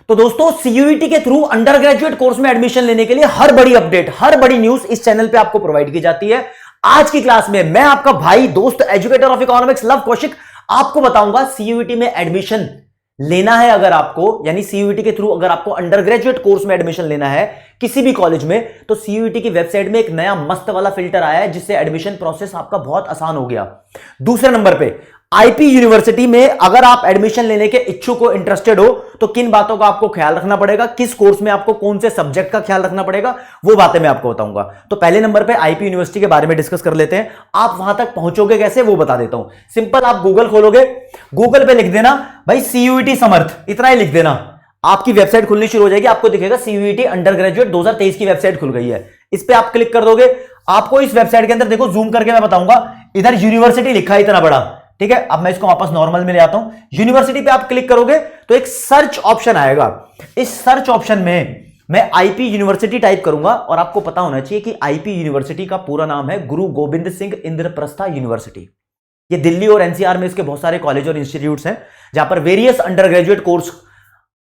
तो दोस्तों सीयूईटी के थ्रू अंडर ग्रेजुएट कोर्स में एडमिशन लेने के लिए हर बड़ी अपडेट, हर बड़ी न्यूज इस चैनल पे आपको प्रोवाइड की जाती है। आज की क्लास में मैं आपका भाई दोस्त educator of economics love Kaushik आपको बताऊंगा सीयूईटी में एडमिशन लेना है अगर आपको, यानी सीयूईटी के थ्रू अगर आपको अंडर ग्रेजुएट कोर्स में एडमिशन लेना है किसी भी कॉलेज में, तो सीयूईटी की वेबसाइट में एक नया मस्त वाला फिल्टर आया है जिससे एडमिशन प्रोसेस आपका बहुत आसान हो गया। दूसरे नंबर पे आईपी यूनिवर्सिटी में अगर आप एडमिशन लेने के इच्छुक हो, इंटरेस्टेड हो, तो किन बातों का आपको ख्याल रखना पड़ेगा, किस कोर्स में आपको कौन से सब्जेक्ट का ख्याल रखना पड़ेगा, वो बातें मैं आपको बताऊंगा। तो पहले नंबर पे आईपी यूनिवर्सिटी के बारे में डिस्कस कर लेते हैं। आप वहां तक पहुंचोगे कैसे वो बता देता हूं। सिंपल, आप गूगल खोलोगे, गूगल पे लिख देना भाई सीयूईटी समर्थ, इतना ही लिख देना, आपकी वेबसाइट खुलनी शुरू हो जाएगी। आपको दिखेगा सीयूईटी अंडर ग्रेजुएट 2023 की वेबसाइट खुल गई है। इस पे आप क्लिक कर दोगे, आपको इस वेबसाइट के अंदर देखो, जूम करके मैं बताऊंगा, इधर यूनिवर्सिटी लिखा है इतना बड़ा, ठीक है। अब मैं इसको वापस नॉर्मल में ले आता हूं। यूनिवर्सिटी पे आप क्लिक करोगे तो एक सर्च ऑप्शन आएगा। इस सर्च ऑप्शन में मैं आईपी यूनिवर्सिटी टाइप करूंगा और आपको पता होना चाहिए कि आईपी यूनिवर्सिटी का पूरा नाम है गुरु गोबिंद सिंह इंद्रप्रस्थ यूनिवर्सिटी। ये दिल्ली और एनसीआर में इसके बहुत सारे कॉलेज और इंस्टीट्यूट्स हैं जहां पर वेरियस अंडर ग्रेजुएट कोर्स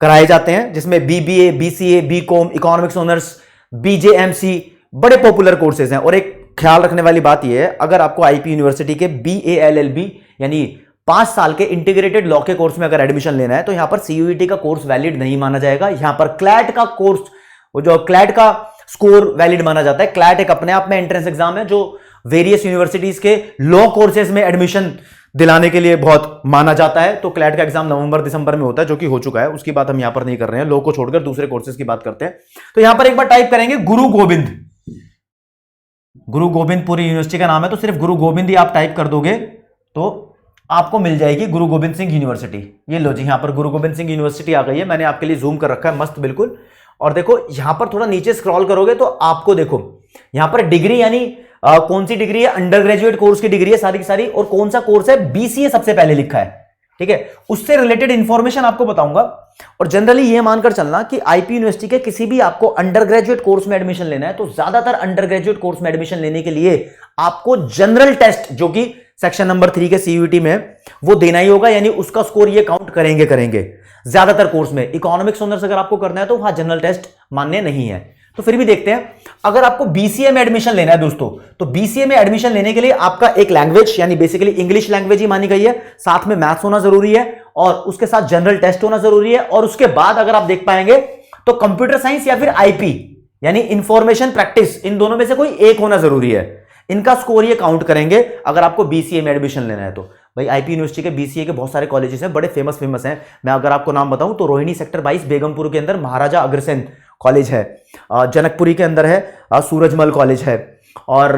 कराए जाते हैं, जिसमें BBA, BCA, BCom, economics honours, BJMC बड़े पॉपुलर कोर्सेज हैं। और एक ख्याल रखने वाली बात यह है, अगर आपको आईपी यूनिवर्सिटी के बीएएलएलबी यानी 5 साल के इंटीग्रेटेड लॉ के कोर्स में अगर एडमिशन लेना है तो यहां पर सीयूईटी का कोर्स वैलिड नहीं माना जाएगा। यहां पर क्लैट का कोर्स, वो जो क्लैट का स्कोर वैलिड माना जाता है। क्लैट एक अपने आप में एंट्रेंस एग्जाम है जो वेरियस यूनिवर्सिटीज के लॉ कोर्सेज में एडमिशन दिलाने के लिए बहुत माना जाता है। तो क्लैट का एग्जाम नवंबर दिसंबर में होता है, जो कि हो चुका है, उसकी बात हम यहां पर नहीं कर रहे हैं। लॉ को छोड़कर दूसरे कोर्सेज की बात करते हैं। तो यहां पर एक बार टाइप करेंगे गुरु गोबिंद, गुरु गोबिंद पूरी यूनिवर्सिटी का नाम है, तो सिर्फ गुरु गोबिंद ही आप टाइप कर दोगे तो आपको मिल जाएगी गुरु गोबिंद सिंह यूनिवर्सिटी। ये लो जी, यहां पर गुरु गोबिंद सिंह यूनिवर्सिटी आ गई है। मैंने आपके लिए जूम कर रखा है मस्त बिल्कुल। और देखो यहां पर थोड़ा नीचे स्क्रॉल करोगे तो आपको देखो यहां पर डिग्री, यानी कौन सी डिग्री है, अंडर ग्रेजुएट कोर्स की डिग्री है सारी की सारी, और कौन सा कोर्स है, बीसीए सबसे पहले लिखा है, ठीक है। उससे रिलेटेड इंफॉर्मेशन आपको बताऊंगा। और जनरली ये मानकर चलना कि आईपी यूनिवर्सिटी के किसी भी आपको अंडर ग्रेजुएट कोर्स में एडमिशन लेना है तो ज्यादातर अंडर ग्रेजुएट कोर्स में एडमिशन लेने के लिए आपको जनरल टेस्ट, जो कि सेक्शन नंबर 3 के सीयूईटी में, वो देना ही होगा, यानी उसका स्कोर ये काउंट करेंगे ज्यादातर कोर्स में। इकोनॉमिक्स ऑनर्स अगर आपको करना है तो वहां जनरल टेस्ट मान्य नहीं है। तो फिर भी देखते हैं, अगर आपको बीसीए में एडमिशन लेना है दोस्तों, तो बीसीए में एडमिशन लेने के लिए आपका एक लैंग्वेज, यानी बेसिकली इंग्लिश लैंग्वेज ही मानी गई है, साथ में मैथ्स होना जरूरी है और उसके साथ जनरल टेस्ट होना जरूरी है। और उसके बाद अगर आप देख पाएंगे तो कंप्यूटर साइंस या फिर आईपी यानी इंफॉर्मेशन प्रैक्टिस, इन दोनों में से कोई एक होना जरूरी है। इनका स्कोर ये काउंट करेंगे अगर आपको बीसीए में एडमिशन लेना है तो। भाई आईपी यूनिवर्सिटी के बीसीए के बहुत सारे कॉलेजेस हैं, बड़े फेमस हैं। मैं अगर आपको नाम बताऊं तो रोहिणी सेक्टर 22 बेगमपुर के अंदर महाराजा अग्रसेन कॉलेज है, जनकपुरी के अंदर है सूरजमल कॉलेज है, और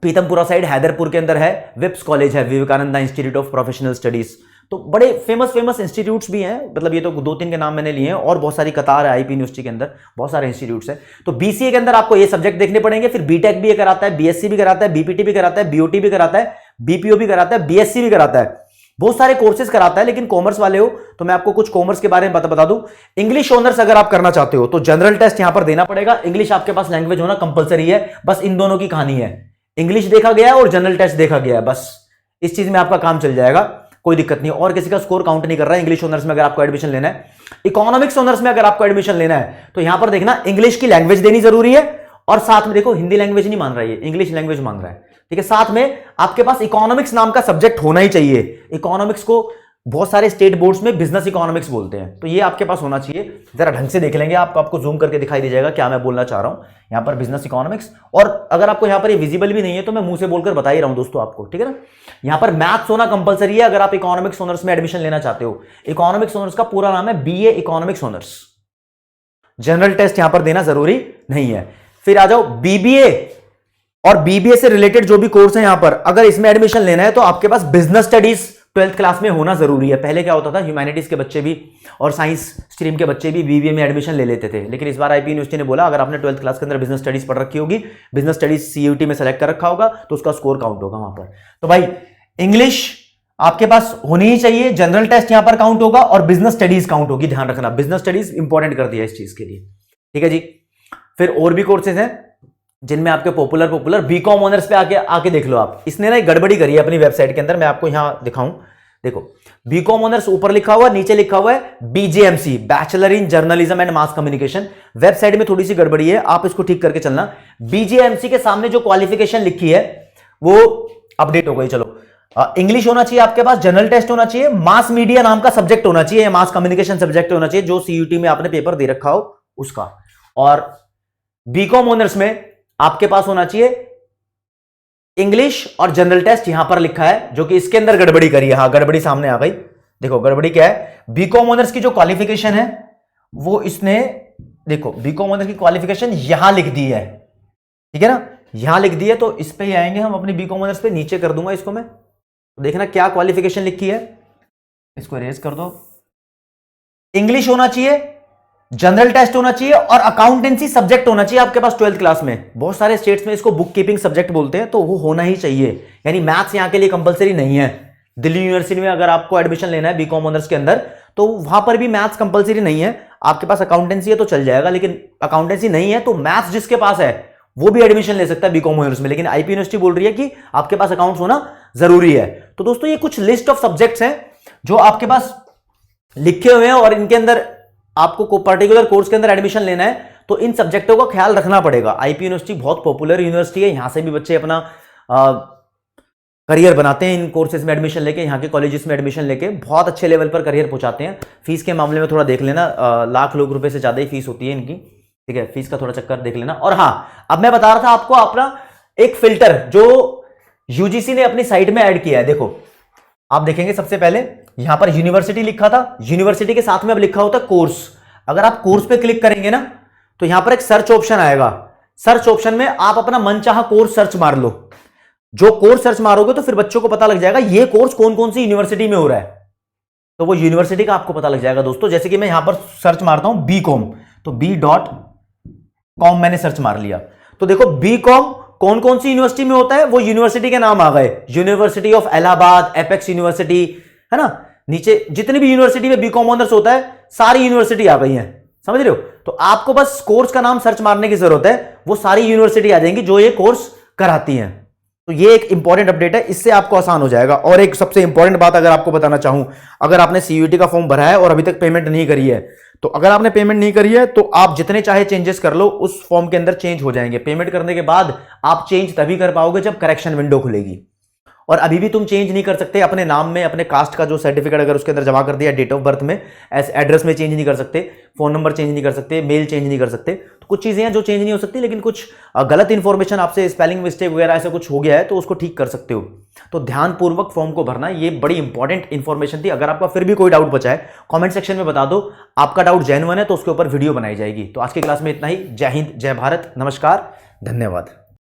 पीतमपुरा साइड हैदरपुर के अंदर है विप्स कॉलेज है, Vivekananda institute of professional studies. तो बड़े फेमस इंस्टीट्यूट्स भी हैं, मतलब ये तो 2-3 के नाम मैंने लिए हैं, और बहुत सारी कतार है आईपी यूनिवर्सिटी के अंदर, बहुत सारे इंस्टीट्यूट्स हैं। तो बीसीए के अंदर आपको ये सब्जेक्ट देखने पड़ेंगे, फिर बीटेक भी कराता है, बीएससी भी कराता है, बीपीटी भी कराता है, बीओटी भी कराता है, बीपीओ भी कराता है, बीएससी भी कराता है, बहुत सारे कोर्सेज कराता है। लेकिन कॉमर्स वाले हो तो मैं आपको कुछ कॉमर्स के बारे में बता दूं। इंग्लिश ऑनर्स अगर आप करना चाहते हो तो जनरल टेस्ट यहां पर देना पड़ेगा। इंग्लिश आपके पास लैंग्वेज होना कंपलसरी है, बस इन दोनों की कहानी है। इंग्लिश देखा गया है और जनरल टेस्ट देखा गया है, बस इस चीज में आपका काम चल जाएगा, कोई दिक्कत नहीं। और किसी का स्कोर काउंट नहीं कर रहा है इंग्लिश ऑनर्स में अगर आपको एडमिशन लेना है। इकोनॉमिक्स ऑनर्स में अगर आपको एडमिशन लेना है तो यहां पर देखना इंग्लिश की लैंग्वेज देनी जरूरी है, और साथ में देखो हिंदी लैंग्वेज नहीं मान रहा है, इंग्लिश लैंग्वेज मांग रहा है, ठीक है। साथ में आपके पास इकोनॉमिक्स नाम का सब्जेक्ट होना ही चाहिए। इकोनॉमिक्स को बहुत सारे स्टेट बोर्ड्स में बिजनेस इकोनॉमिक्स बोलते हैं, तो ये आपके पास होना चाहिए। जरा ढंग से देख लेंगे, आपको जूम करके दिखाई दे जाएगा क्या मैं बोलना चाह रहा हूं। यहां पर बिजनेस इकोनॉमिक्स, और अगर आपको यहां पर ये विजिबल भी नहीं है तो मैं मुंह से बोलकर बता ही रहा हूं दोस्तों आपको, ठीक है ना। यहां पर मैथ्स होना कंपलसरी है अगर आप इकोनॉमिक्स ऑनर्स में एडमिशन लेना चाहते हो। इकोनॉमिक्स ऑनर्स का पूरा नाम है BA economics honours. General test यहां पर देना जरूरी नहीं है। फिर आ जाओ बीबीए, और बीबीए से रिलेटेड जो भी कोर्स है यहां पर, अगर इसमें एडमिशन लेना है तो आपके पास बिजनेस स्टडीज 12th क्लास में होना जरूरी है। पहले क्या होता था, ह्यूमैनिटीज के बच्चे भी और साइंस स्ट्रीम के बच्चे भी बीबीए में एडमिशन ले लेते थे, लेकिन इस बार आईपी यूनिवर्सिटी ने बोला अगर आपने 12th क्लास के अंदर बिजनेस स्टडीज पढ़ रखी होगी, बिजनेस स्टडीज सीयूटी में सेलेक्ट कर रखा होगा, तो उसका स्कोर काउंट होगा वहां पर। तो भाई इंग्लिश आपके पास होनी ही चाहिए, जनरल टेस्ट यहां पर काउंट होगा और बिजनेस स्टडीज काउंट होगी, ध्यान रखना, बिजनेस स्टडीज इंपॉर्टेंट कर दिया इस चीज के लिए, ठीक है जी। फिर और भी कोर्सेज हैं जिनमें आपके पॉपुलर बीकॉम ऑनर्स पे आके देख लो आप। इसने ना एक गड़बड़ी करी है अपनी वेबसाइट के अंदर, मैं आपको यहां दिखाऊं, देखो बीकॉम ऑनर्स ऊपर लिखा हुआ है, नीचे लिखा हुआ है BJMC, bachelor in journalism and mass communication. Website में थोड़ी सी गड़बड़ी है, आप इसको ठीक करके चलना। बीजेएमसी के सामने जो क्वालिफिकेशन लिखी है वो अपडेट हो गई। चलो, इंग्लिश होना चाहिए आपके पास, जनरल टेस्ट होना चाहिए, मास मीडिया नाम का सब्जेक्ट होना चाहिए, मास कम्युनिकेशन सब्जेक्ट होना चाहिए जो सीयूटी में आपने पेपर दे रखा हो उसका। और बीकॉम ऑनर्स में आपके पास होना चाहिए इंग्लिश और जनरल टेस्ट, यहां पर लिखा है, जो कि इसके अंदर गड़बड़ी करी है। हाँ, गड़बड़ी सामने आ गई। देखो गड़बड़ी क्या है, बीकॉम ऑनर्स की जो क्वालिफिकेशन है वो इसने, देखो बीकॉम ऑनर्स की क्वालिफिकेशन यहां लिख दी है, ठीक है ना, यहां लिख दी है। तो इस पे ही आएंगे हम अपनी बीकॉम ऑनर्स पे, नीचे कर दूंगा इसको मैं। तो देखना क्या क्वालिफिकेशन लिखी है, इसको इरेज कर दो। इंग्लिश होना चाहिए, जनरल टेस्ट होना चाहिए और अकाउंटेंसी सब्जेक्ट होना चाहिए आपके पास 12th क्लास में। बहुत सारे स्टेट्स में इसको बुक कीपिंग सब्जेक्ट बोलते हैं, तो वो होना ही चाहिए। यानी मैथ्स यहां के लिए कंपलसरी नहीं है। दिल्ली यूनिवर्सिटी में अगर आपको एडमिशन लेना है बीकॉम ऑनर्स के अंदर, तो वहां पर भी मैथ्स कंपलसरी नहीं है। आपके पास अकाउंटेंसी है तो चल जाएगा, लेकिन अकाउंटेंसी नहीं है तो मैथ्स जिसके पास है वो भी एडमिशन ले सकता है बीकॉम ऑनर्स में। लेकिन आईपी यूनिवर्सिटी बोल रही है कि आपके पास अकाउंट्स होना जरूरी है। तो दोस्तों ये कुछ लिस्ट ऑफ सब्जेक्ट्स हैं जो आपके पास लिखे हुए हैं, और इनके अंदर आपको पर्टिकुलर कोर्स के अंदर एडमिशन लेना है तो इन सब्जेक्टों का ख्याल रखना पड़ेगा। आईपी यूनिवर्सिटी बहुत पॉपुलर यूनिवर्सिटी है, यहां से भी बच्चे अपना करियर बनाते हैं इन कोर्सेज में एडमिशन लेके, यहाँ के कॉलेजेस में एडमिशन लेके बहुत अच्छे लेवल पर करियर पहुंचाते हैं। फीस के मामले में थोड़ा देख लेना, लाख रुपए से ज्यादा ही फीस होती है इनकी, ठीक है, फीस का थोड़ा चक्कर देख लेना। और हाँ, अब मैं बता रहा था आपको अपना एक फिल्टर जो यूजीसी ने अपनी साइट में ऐड किया है। देखो आप देखेंगे सबसे पहले यहां पर यूनिवर्सिटी लिखा था, यूनिवर्सिटी के साथ में अब लिखा होता है कोर्स। अगर आप कोर्स पे क्लिक करेंगे ना तो यहां पर एक सर्च ऑप्शन आएगा। सर्च ऑप्शन में आप अपना मनचाहा कोर्स सर्च मार लो। जो कोर्स सर्च मारोगे तो फिर बच्चों को पता लग जाएगा ये कोर्स कौन कौन सी यूनिवर्सिटी में हो रहा है, तो वो यूनिवर्सिटी का आपको पता लग जाएगा दोस्तों। जैसे कि मैं यहां पर सर्च मारता हूं बीकॉम, तो b.com मैंने सर्च मार लिया, तो देखो बीकॉम कौन कौन सी यूनिवर्सिटी में होता है वो यूनिवर्सिटी के नाम आ गए। University of Allahabad, apex university, है ना, नीचे जितनी भी यूनिवर्सिटी में बीकॉम ऑनर्स होता है सारी यूनिवर्सिटी आ गई हैं, समझ रहे हो। तो आपको बस कोर्स का नाम सर्च मारने की जरूरत है, वो सारी यूनिवर्सिटी आ जाएंगी जो ये कोर्स कराती हैं। तो ये एक इंपॉर्टेंट अपडेट है, इससे आपको आसान हो जाएगा। और एक सबसे इंपॉर्टेंट बात अगर आपको बताना चाहूं, अगर आपने सीयूईटी का फॉर्म भरा है और अभी तक पेमेंट नहीं करी है, तो अगर आपने पेमेंट नहीं करी है तो आप जितने चाहे चेंजेस कर लो, उस फॉर्म के अंदर चेंज हो जाएंगे। पेमेंट करने के बाद आप चेंज तभी कर पाओगे जब करेक्शन विंडो खुलेगी। और अभी भी तुम चेंज नहीं कर सकते अपने नाम में, अपने कास्ट का जो सर्टिफिकेट अगर उसके अंदर जमा कर दिया, डेट ऑफ बर्थ में, एड्रेस में चेंज नहीं कर सकते, फोन नंबर चेंज नहीं कर सकते, मेल चेंज नहीं कर सकते। तो कुछ चीजें हैं जो चेंज नहीं हो सकती, लेकिन कुछ गलत इंफॉर्मेशन आपसे, स्पेलिंग मिस्टेक वगैरह ऐसा कुछ हो गया है तो उसको ठीक कर सकते हो। तो ध्यानपूर्वक फॉर्म को भरना, ये बड़ी इंपॉर्टेंट इंफॉर्मेशन थी। अगर आपका फिर भी कोई डाउट बचा है कॉमेंट सेक्शन में बता दो, आपका डाउट जेन्युइन है तो उसके ऊपर वीडियो बनाई जाएगी। तो आज की क्लास में इतना ही। जय हिंद, जय भारत, नमस्कार, धन्यवाद।